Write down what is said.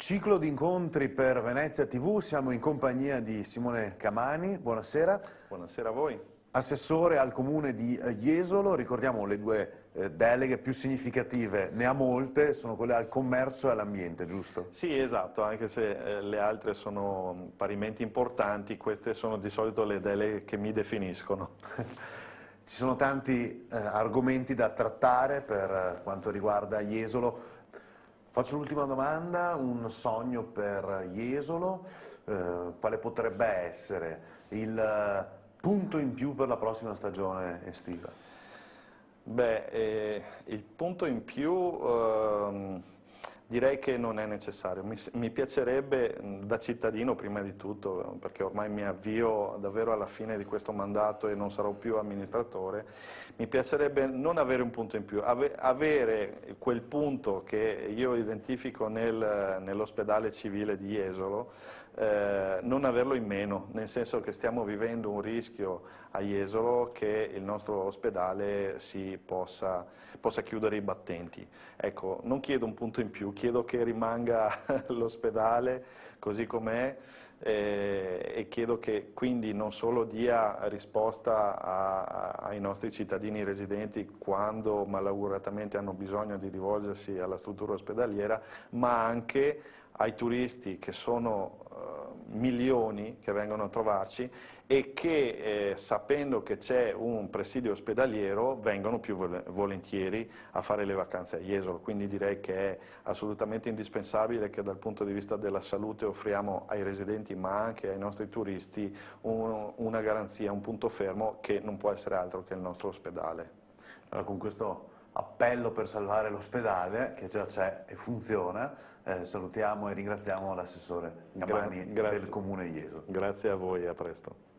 Ciclo di incontri per Venezia TV, siamo in compagnia di Simone Camani, buonasera. Buonasera a voi. Assessore al comune di Jesolo, ricordiamo le due deleghe più significative, ne ha molte, sono quelle al commercio e all'ambiente, giusto? Sì, esatto, anche se le altre sono parimenti importanti, queste sono di solito le deleghe che mi definiscono. Ci sono tanti argomenti da trattare per quanto riguarda Jesolo. Faccio l'ultima domanda, un sogno per Jesolo, quale potrebbe essere il punto in più per la prossima stagione estiva? Beh, il punto in più direi che non è necessario. Mi piacerebbe da cittadino prima di tutto, perché ormai mi avvio davvero alla fine di questo mandato e non sarò più amministratore, mi piacerebbe non avere un punto in più, avere quel punto che io identifico nell'ospedale civile di Jesolo, non averlo in meno, nel senso che stiamo vivendo un rischio a Jesolo che il nostro ospedale possa chiudere i battenti. Ecco, non chiedo un punto in più, chiedo che rimanga l'ospedale così com'è e chiedo che quindi non solo dia risposta ai nostri cittadini residenti quando malauguratamente hanno bisogno di rivolgersi alla struttura ospedaliera, ma anche ai turisti, che sono milioni che vengono a trovarci e che sapendo che c'è un presidio ospedaliero vengono più volentieri a fare le vacanze a Jesolo, quindi direi che è assolutamente indispensabile che dal punto di vista della salute offriamo ai residenti ma anche ai nostri turisti una garanzia, un punto fermo che non può essere altro che il nostro ospedale. Allora, con questo appello per salvare l'ospedale, che già c'è e funziona, salutiamo e ringraziamo l'assessore Camani del Comune Jesolo. Grazie a voi, a presto.